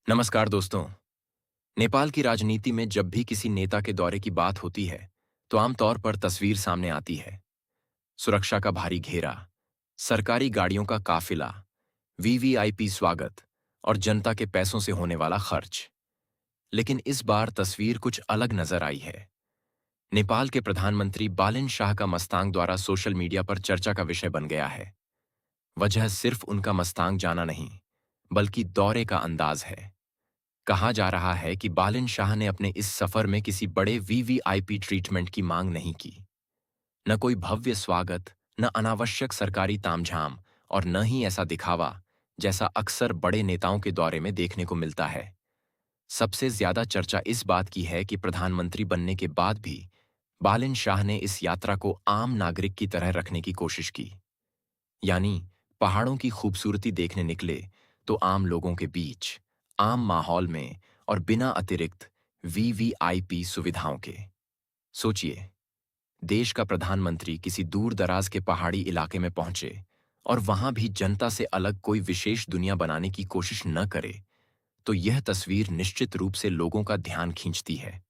नमस्कार दोस्तों। नेपाल की राजनीति में जब भी किसी नेता के दौरे की बात होती है तो आमतौर पर तस्वीर सामने आती है। सुरक्षा का भारी घेरा, सरकारी गाड़ियों का काफिला, वीवीआईपी स्वागत और जनता के पैसों से होने वाला खर्च। लेकिन इस बार तस्वीर कुछ अलग नजर आई है। नेपाल के प्रधानमंत्री बालिन शाह का मस्तांग द्वारा सोशल मीडिया पर चर्चा का विषय बन गया है। वजह सिर्फ उनका मस्तांग जाना नहीं, बल्कि दौरे का अंदाज है। कहा जा रहा है कि बालिन शाह ने अपने इस सफर में किसी बड़े वीवीआईपी ट्रीटमेंट की मांग नहीं की। न कोई भव्य स्वागत, न अनावश्यक सरकारी तामझाम और न ही ऐसा दिखावा जैसा अक्सर बड़े नेताओं के दौरे में देखने को मिलता है। सबसे ज्यादा चर्चा इस बात की है कि प्रधानमंत्री बनने के बाद भी बालिन शाह ने इस यात्रा को आम नागरिक की तरह रखने की कोशिश की। यानी पहाड़ों की खूबसूरती देखने निकले तो आम लोगों के बीच, आम माहौल में और बिना अतिरिक्त वीवीआईपी सुविधाओं के। सोचिए, देश का प्रधानमंत्री किसी दूर दराज के पहाड़ी इलाके में पहुंचे और वहां भी जनता से अलग कोई विशेष दुनिया बनाने की कोशिश न करे, तो यह तस्वीर निश्चित रूप से लोगों का ध्यान खींचती है।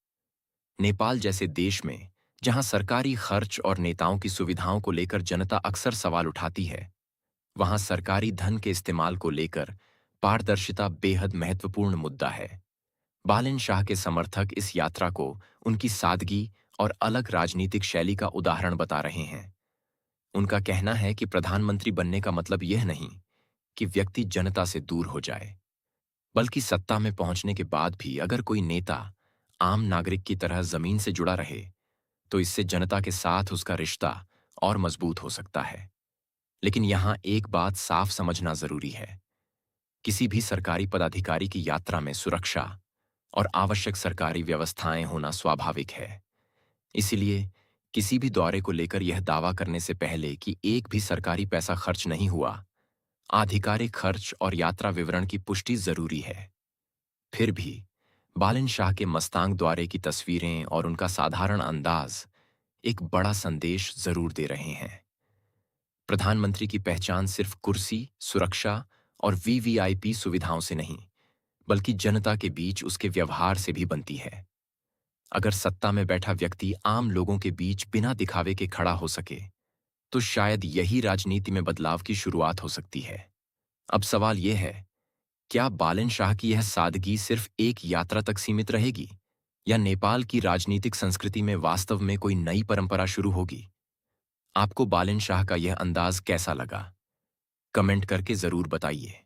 नेपाल जैसे देश में, जहां सरकारी खर्च और नेताओं की सुविधाओं को लेकर जनता अक्सर सवाल उठाती है, वहां सरकारी धन के इस्तेमाल को लेकर पारदर्शिता बेहद महत्वपूर्ण मुद्दा है। बालिन शाह के समर्थक इस यात्रा को उनकी सादगी और अलग राजनीतिक शैली का उदाहरण बता रहे हैं। उनका कहना है कि प्रधानमंत्री बनने का मतलब यह नहीं कि व्यक्ति जनता से दूर हो जाए, बल्कि सत्ता में पहुंचने के बाद भी अगर कोई नेता आम नागरिक की तरह जमीन से जुड़ा रहे, तो इससे जनता के साथ उसका रिश्ता और मजबूत हो सकता है। लेकिन यहां एक बात साफ समझना जरूरी है। किसी भी सरकारी पदाधिकारी की यात्रा में सुरक्षा और आवश्यक सरकारी व्यवस्थाएं होना स्वाभाविक है। इसीलिए किसी भी दौरे को लेकर यह दावा करने से पहले कि एक भी सरकारी पैसा खर्च नहीं हुआ, आधिकारिक खर्च और यात्रा विवरण की पुष्टि जरूरी है। फिर भी बालिन शाह के मस्तांग दौरे की तस्वीरें और उनका साधारण अंदाज एक बड़ा संदेश जरूर दे रहे हैं। प्रधानमंत्री की पहचान सिर्फ कुर्सी, सुरक्षा और वीवीआईपी सुविधाओं से नहीं, बल्कि जनता के बीच उसके व्यवहार से भी बनती है। अगर सत्ता में बैठा व्यक्ति आम लोगों के बीच बिना दिखावे के खड़ा हो सके, तो शायद यही राजनीति में बदलाव की शुरुआत हो सकती है। अब सवाल यह है, क्या बालिन शाह की यह सादगी सिर्फ एक यात्रा तक सीमित रहेगी, या नेपाल की राजनीतिक संस्कृति में वास्तव में कोई नई परंपरा शुरू होगी? आपको बालिन शाह का यह अंदाज कैसा लगा? कमेंट करके जरूर बताइए।